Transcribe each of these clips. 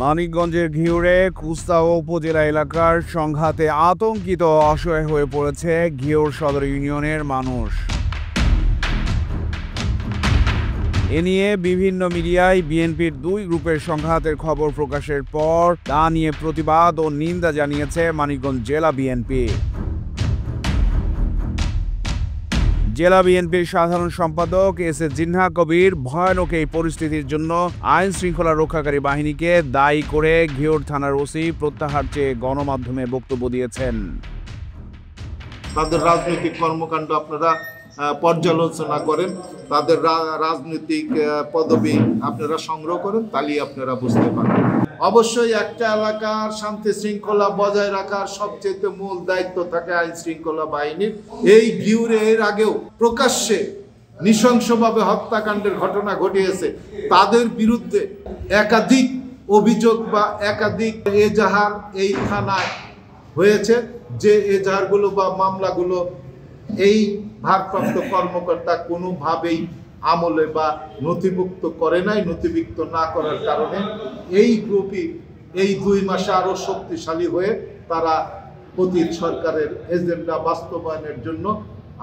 মানিকগঞ্জের ঘিওরে কুস্তা উপজেলা এলাকার সংঘাতে আতঙ্কিত অসহায় হয়ে পড়েছে ঘিওর সদর ইউনিয়নের মানুষ। এ নিয়ে বিভিন্ন মিডিয়ায় বিএনপির দুই গ্রুপের সংঘাতের খবর প্রকাশের পর তা নিয়ে প্রতিবাদ ও নিন্দা জানিয়েছে মানিকগঞ্জ জেলা বিএনপি। জেলা বিএনপির সাধারণ সম্পাদক এস.এ. জিন্নাহ কবির ভয়ানক এই পরিস্থিতির জন্য আইন শৃঙ্খলা রক্ষাকারী বাহিনীকে দায়ী করে ঘিওর থানার ওসি প্রত্যাহার চেয়ে গণমাধ্যমে বক্তব্য দিয়েছেন। তাদের রাজনৈতিক কর্মকাণ্ড আপনারা পর্যালোচনা করেন, তাদের রাজনৈতিক পদবি আপনারা সংগ্রহ করেন, তাহলেই আপনারা বুঝতে পারবেন। অবশ্যই একটা এলাকার শান্তি শৃঙ্খলা বজায় রাখার সবচেয়ে মূল দায়িত্ব থাকে আইন শৃঙ্খলা বাহিনীর। এই ঘিওরে এর আগেও প্রকাশ্যে নৃশংসভাবে হত্যাকাণ্ডের ঘটনা ঘটিয়েছে। তাদের বিরুদ্ধে একাধিক অভিযোগ বা একাধিক এজাহার এই থানায় হয়েছে, যে এজাহারগুলো বা মামলাগুলো এই ভারপ্রাপ্ত কর্মকর্তা কোনোভাবেই আমলে বা নথিভুক্ত করে নাই। নথিভুক্ত না করার কারণে এই গ্রুপই এই 2 মাসে আরো শক্তিশালী হয়ে তারা অতীত সরকারের এজেন্ডা বাস্তবায়নের জন্য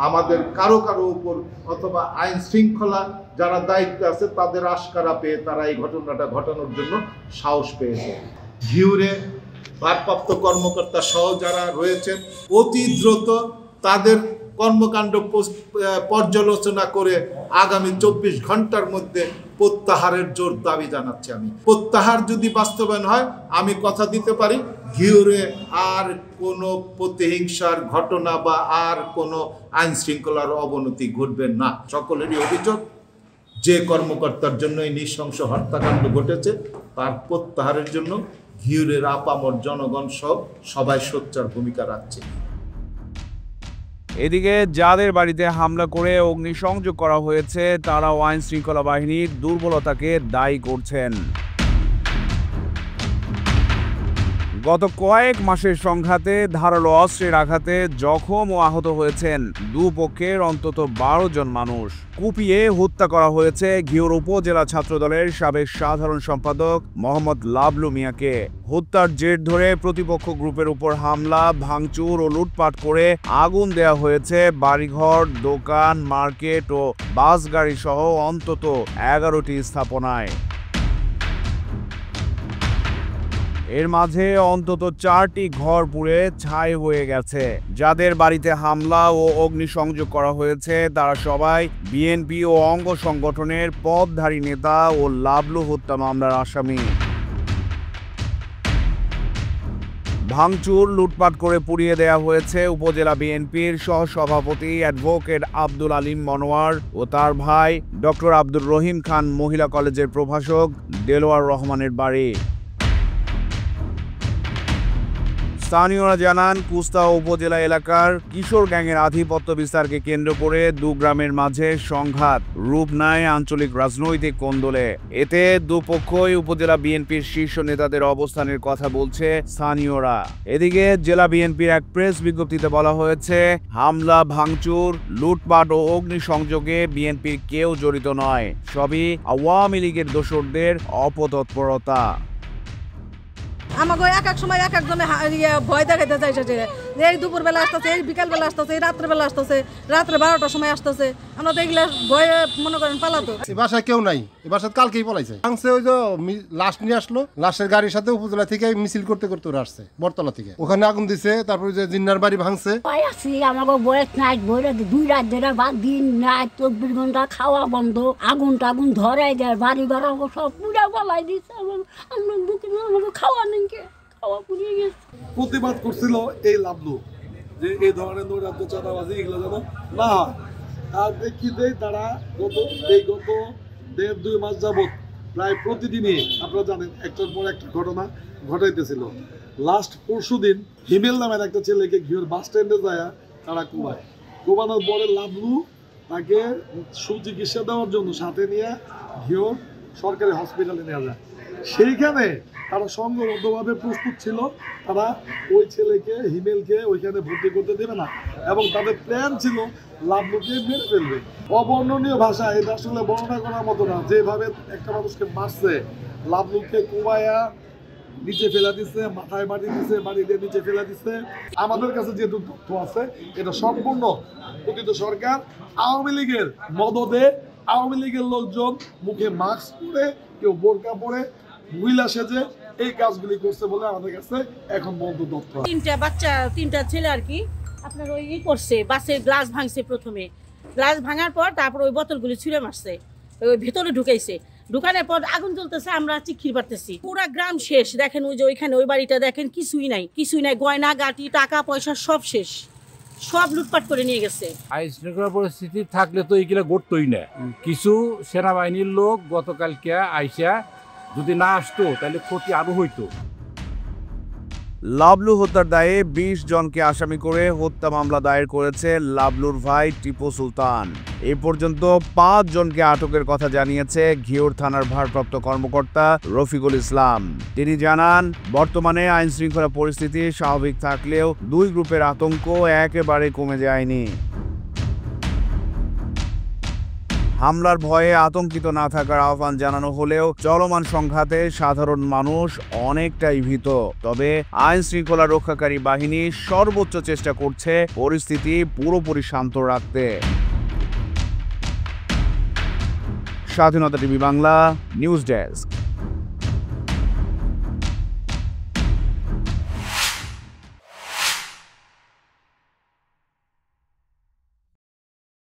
আমাদের কারো উপর অথবা আইন শৃঙ্খলা যারা দায়িত্বে আছে তাদের আশকারা পেয়ে তারা এই ঘটনাটা ঘটানোর জন্য সাহস পেয়েছে। ঘিওরে ভারপ্রাপ্ত কর্মকর্তা সহ যারা রয়েছেন অতি দ্রুত তাদের কর্মকাণ্ড পর্যালোচনা করে আগামী 24 ঘন্টার মধ্যে প্রত্যাহারের জোর দাবি জানাচ্ছি। আমি প্রত্যাহার যদি বাস্তবায়ন হয়, আমি কথা দিতে পারি ঘিওরে আর কোনো প্রতিহিংসার ঘটনা বা আর কোনো আইন শৃঙ্খলার অবনতি ঘটবে না। সকলেরই অভিযোগ যে কর্মকর্তার জন্য এই নৃশংস হত্যাকাণ্ড ঘটেছে তার প্রত্যাহারের জন্য ঘিওরের আপামর জনগণ সহ সবাই সোচ্চার ভূমিকা রাখছে। এদিকে যাদের বাড়িতে হামলা করে অগ্নিসংযোগ করা হয়েছে তারাও আইন শৃঙ্খলা বাহিনীর দুর্বলতাকে দায়ী করছেন। গত কয়েক মাসের সংঘাতে ধারালো অস্ত্রের আঘাতে জখম ও আহত হয়েছেন দুপক্ষের অন্তত 12 জন মানুষ। কুপিয়ে হত্যা করা হয়েছে ঘিওর উপজেলা ছাত্রদলের সাবেক সাধারণ সম্পাদক মোহাম্মদ লাবলু মিয়াকে। হত্যার জের ধরে প্রতিপক্ষ গ্রুপের উপর হামলা, ভাঙচুর ও লুটপাট করে আগুন দেয়া হয়েছে বাড়িঘর, দোকান, মার্কেট ও বাস গাড়ি সহ অন্তত 11টি স্থাপনায়। এর মাঝে অন্তত 4টি ঘর পুড়ে ছাই হয়ে গেছে। যাদের বাড়িতে হামলা ও অগ্নিসংযোগ করা হয়েছে তারা সবাই বিএনপি ও অঙ্গ সংগঠনের পদধারী নেতা ও লাবলু হত্যা মামলার আসামি। ভাঙচুর, লুটপাট করে পুড়িয়ে দেয়া হয়েছে উপজেলা বিএনপির সহসভাপতি অ্যাডভোকেট আব্দুল আলিম মনোয়ার ও তার ভাই ডক্টর আব্দুর রহিম খান মহিলা কলেজের প্রভাষক দেলোয়ার রহমানের বাড়ি। স্থানীয়রা জানান, কুস্তা উপজেলা এলাকার কিশোর গ্যাংয়ের আধিপত্য বিস্তারকে কেন্দ্র করে দু গ্রামের মাঝে সংঘাত রূপ নেয় আঞ্চলিক রাজনৈতিক কোন্দলে। এতে দুপক্ষই উপজেলা বিএনপির শীর্ষ নেতাদের অবস্থানের কথা বলছে স্থানীয়রা। এদিকে জেলা বিএনপির এক প্রেস বিজ্ঞপ্তিতে বলা হয়েছে, হামলা, ভাঙচুর, লুটপাট ও অগ্নিসংযোগে বিএনপির কেউ জড়িত নয়, সবই আওয়ামী লীগের দোসরদের অপতৎপরতা। আমাকে এক সময় এক একজনে ভয় দেখাইতে চাইছে যে এই দুপুরবেলা আসতেছে, এই বিকালবেলা আসতেছে, এই রাত্রেবেলা আসতেছে, রাত্রে 12টার সময় আসতেছে। আমরা তো এগুলা ভয়ে মনে করেন পালাতো। এই বাসায় কেউ নাই, এই বাসায় কালকেই পলাইছে। ভাঙছে ওই যে লাশ নিয়ে আসলো, লাশের গাড়ির সাথে উপজেলা থেকে মিছিল করতে করতে ওরা আসছে বটতলা থেকে, ওখানে আগুন দিছে। তারপরে যে জিন্নার বাড়ি ভাঙছে। আমাকে বয়স নাই, ভরে 2 রাত ধরে বা দিন নাই 24 ঘন্টা খাওয়া বন্ধ, আগুন টাগুন ধরাই দেয়, বাড়ি ঘর সব পুরা বলাই দিচ্ছে। আমরা বুকে আমাকে খাওয়া নেই, খাওয়া পুড়িয়ে গেছে। প্রতিবাদ করছিল এই লাবলু যে এই ধরনের নৈরাজ্য চাঁদাবাজি এগুলো যেন না হয়। আর দেখি দেয় তারা গত 1.5-2 মাস যাবৎ প্রায় প্রতিদিনই আপনারা জানেন একটার পর একটা ঘটনা ঘটাইতেছিল। লাস্ট পরশুদিন হিমেল নামের একটা ছেলেকে ঘিওর বাস স্ট্যান্ডে যায় তারা কোবানোর পরে লাবলু তাকে সুচিকিৎসা দেওয়ার জন্য সাথে নিয়ে ঘিওর সরকারি হসপিটালে নেওয়া যায়। সেইখানে তারা সংঘবদ্ধভাবে প্রস্তুত ছিল, তারা ওই ছেলেকে হিমেলকে ওইখানে ভর্তি করতে দেবে না এবং তাদের প্ল্যান ছিল লাবলুকে মেরে ফেলবে। অবর্ণনীয় ভাষা, এটা আসলে বর্ণনা করার মতো না। যেভাবে একটা মানুষকে মারছে, লাবলুকে কুবায়া নিচে ফেলা দিচ্ছে, মাথায় বাড়ি দিচ্ছে, বাড়ি দিয়ে নিচে ফেলা দিচ্ছে। আমাদের কাছে যেহেতু তথ্য আছে, এটা সম্পূর্ণ পতিত সরকার আওয়ামী লীগের মদদে, আওয়ামী লীগের লোকজন মুখে মাস্ক পরে, কেউ বোরকা পরে, মহিলা সেজে এই কাজগুলি করছে বলে আমাদের কাছে এখন পর্যন্ত তথ্য আছে। 3টা বাচ্চা, 3টা ছেলে আর কি আপনার ওই করছে, বাসের গ্লাস ভাঙছে, প্রথমে গ্লাস ভাঙার পর তারপর ওই বোতলগুলি ছুঁড়ে মারছে, ওই ভেতরে ঢুকাইছে, ঢুকানোর পর আগুন জ্বলতেছে, আমরা চিৎকার পারতেছি, পুরা গ্রাম শেষ। দেখেন ওই যে ওইখানে ওই বাড়িটা দেখেন, কিছুই নাই, গয়না গাটি টাকা পয়সা সব শেষ, সব লুটপাট করে নিয়ে গেছে। আইন শৃঙ্খলা পরিস্থিতি থাকলে তো এইগুলা ঘটতোই না। কিছু সেনাবাহিনীর লোক গতকালকে আইসা যদি না আসতো তাহলে ক্ষতি আরো হইতো। লাবলু হত্যার দায়ে 20 জনকে আসামি করে হত্যা মামলা দায়ের করেছে লাবলুর ভাই টিপু সুলতান। এ পর্যন্ত 5 জনকে আটকের কথা জানিয়েছে ঘিওর থানার ভারপ্রাপ্ত কর্মকর্তা রফিকুল ইসলাম। তিনি জানান, বর্তমানে আইন শৃঙ্খলা পরিস্থিতি স্বাভাবিক থাকলেও 2 গ্রুপের আতঙ্ক একেবারে কমে যায়নি। হামলার ভয়ে আতঙ্কিত না থাকার আহ্বান জানানো হলেও চলমান সংঘাতে সাধারণ মানুষ অনেকটাই ভীত। তবে আইন শৃঙ্খলা রক্ষাকারী বাহিনী সর্বোচ্চ চেষ্টা করছে পরিস্থিতি পুরোপুরি শান্ত রাখতে। স্বাধীনতা টিভি বাংলা নিউজ ডেস্ক।